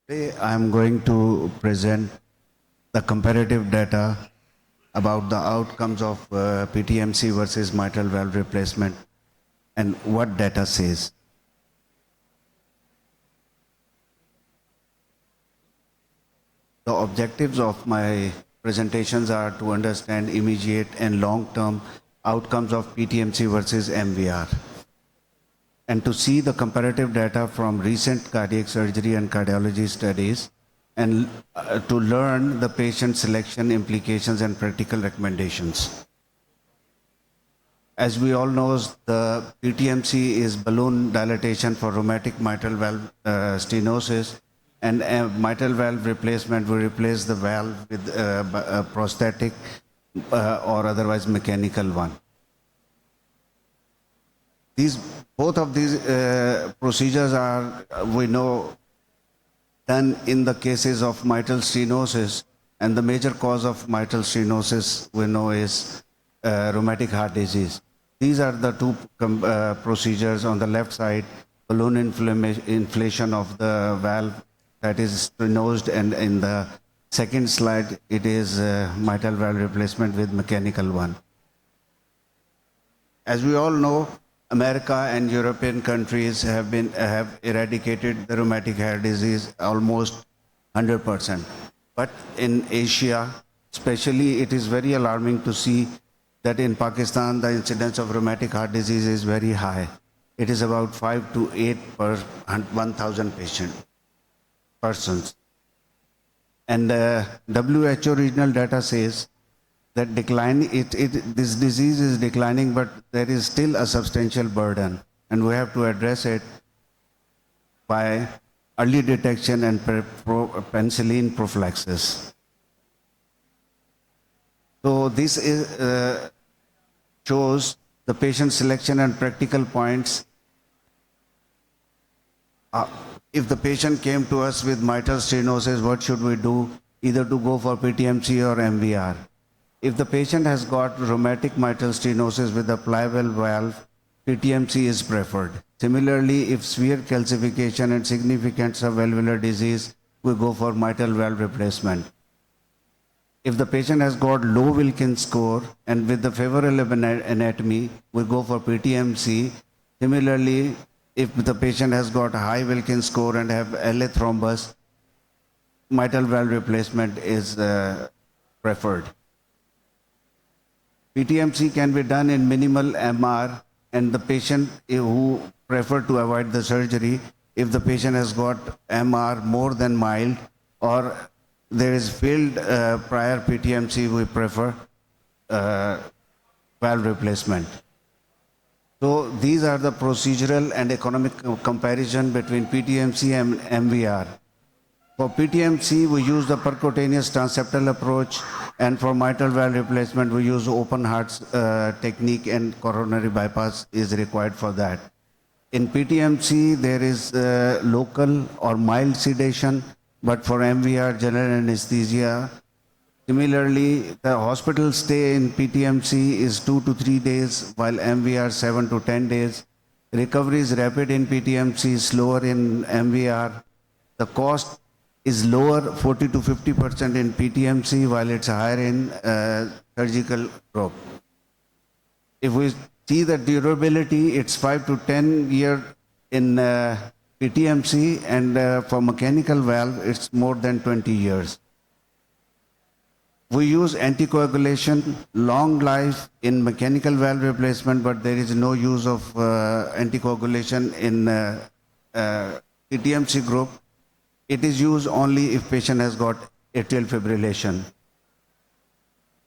Today I am going to present the comparative data about the outcomes of PTMC versus mitral valve replacement and what data says. The objectives of my presentations are to understand immediate and long-term outcomes of PTMC versus MVR and to see the comparative data from recent cardiac surgery and cardiology studies and to learn the patient selection implications and practical recommendations. As we all know, the PTMC is balloon dilatation for rheumatic mitral valve stenosis, and mitral valve replacement will replace the valve with a prosthetic or otherwise mechanical one. Both of these procedures are, we know, done in the cases of mitral stenosis, and the major cause of mitral stenosis we know is rheumatic heart disease. These are the two procedures. On the left side, balloon inflation of the valve that is stenosed, and in the second slide, it is mitral valve replacement with mechanical one. As we all know, America and European countries have eradicated the rheumatic heart disease almost 100%. But in Asia, especially, it is very alarming to see that in Pakistan, the incidence of rheumatic heart disease is very high. It is about 5 to 8 per 1,000 persons. And WHO regional data says that this disease is declining, but there is still a substantial burden, and we have to address it by early detection and penicillin prophylaxis. So this shows the patient selection and practical points. If the patient came to us with mitral stenosis, what should we do? Either to go for PTMC or MVR. If the patient has got rheumatic mitral stenosis with a pliable valve, PTMC is preferred. Similarly, if severe calcification and significant subvalvular disease, we go for mitral valve replacement. If the patient has got low Wilkins score and with the favorable anatomy, we go for PTMC. Similarly, if the patient has got high Wilkins score and have LA thrombus, mitral valve replacement is preferred. PTMC can be done in minimal MR, and the patient who prefer to avoid the surgery, if the patient has got MR more than mild or there is failed prior PTMC, we prefer valve replacement. So these are the procedural and economic comparison between PTMC and MVR. For PTMC, we use the percutaneous transeptal approach, and for mitral valve replacement, we use open heart technique, and coronary bypass is required for that. In PTMC, there is local or mild sedation, but for MVR, general anesthesia. Similarly, the hospital stay in PTMC is 2 to 3 days, while MVR 7 to 10 days. Recovery is rapid in PTMC, slower in MVR. The cost is lower 40 to 50% in PTMC, while it's higher in surgical group. If we see the durability, it's 5 to 10 years in PTMC, and for mechanical valve, it's more than 20 years. We use anticoagulation, long life in mechanical valve replacement, but there is no use of anticoagulation in PTMC group. It is used only if patient has got atrial fibrillation.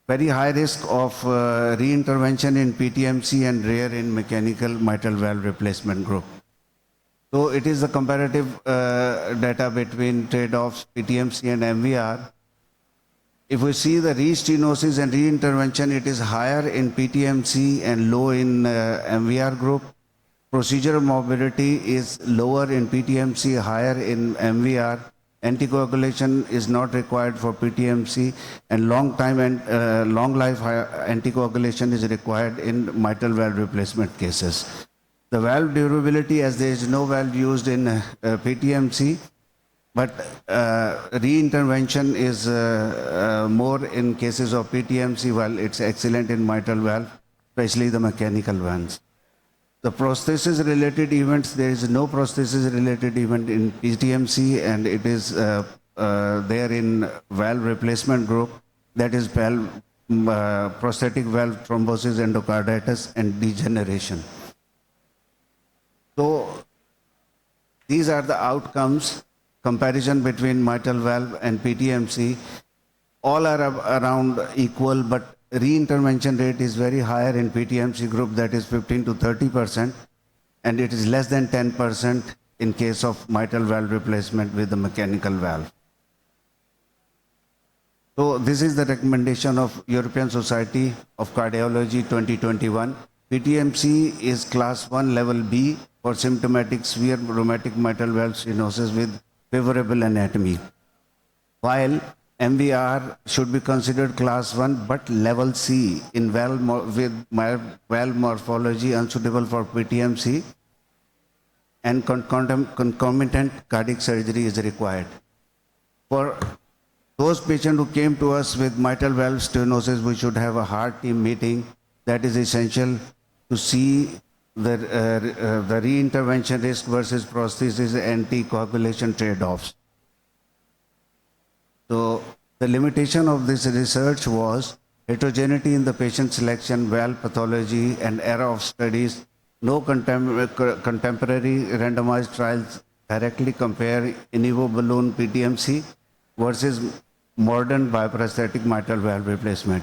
Very high risk of reintervention in PTMC and rare in mechanical mitral valve replacement group. So it is the comparative data between trade-offs PTMC and MVR. If we see the restenosis and reintervention, it is higher in PTMC and low in MVR group. Procedural morbidity is lower in PTMC, higher in MVR. Anticoagulation is not required for PTMC, and long life anticoagulation is required in mitral valve replacement cases. The valve durability, as there is no valve used in PTMC, But re-intervention is more in cases of PTMC, while it's excellent in mitral valve, especially the mechanical ones. The prosthesis-related events, there is no prosthesis-related event in PTMC, and it is there in valve replacement group, that is prosthetic valve thrombosis, endocarditis, and degeneration. So these are the outcomes, comparison between mitral valve and PTMC. All are around equal, but re-intervention rate is very higher in PTMC group, that is 15 to 30%, and it is less than 10% in case of mitral valve replacement with the mechanical valve. So this is the recommendation of European Society of Cardiology 2021. PTMC is class 1 level B for symptomatic severe rheumatic mitral valve stenosis with favorable anatomy, while MVR should be considered class 1 but level C in valve valve morphology unsuitable for PTMC, and concomitant cardiac surgery is required. For those patients who came to us with mitral valve stenosis, we should have a heart team meeting. That is essential to see the re-intervention risk versus prosthesis and anticoagulation trade-offs. So the limitation of this research was heterogeneity in the patient selection, valve pathology, and era of studies. No contemporary randomized trials directly compare Inevo balloon PTMC versus modern bioprosthetic mitral valve replacement.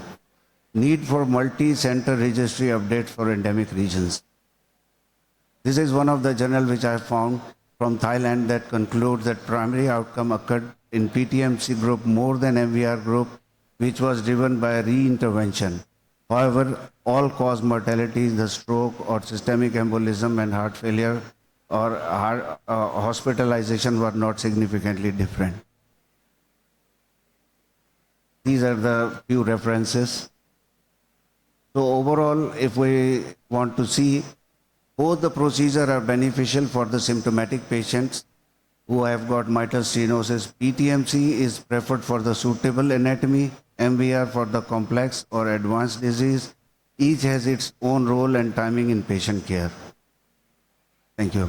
Need for multi-center registry updates for endemic regions. This is one of the journals which I found from Thailand that concludes that primary outcome occurred in PTMC group more than MVR group, which was driven by re-intervention. However, all-cause mortality, the stroke or systemic embolism and heart failure or hospitalization were not significantly different. These are the few references. So overall, if we want to see, both the procedures are beneficial for the symptomatic patients who have got mitral stenosis. PTMC is preferred for the suitable anatomy, MVR for the complex or advanced disease. Each has its own role and timing in patient care. Thank you.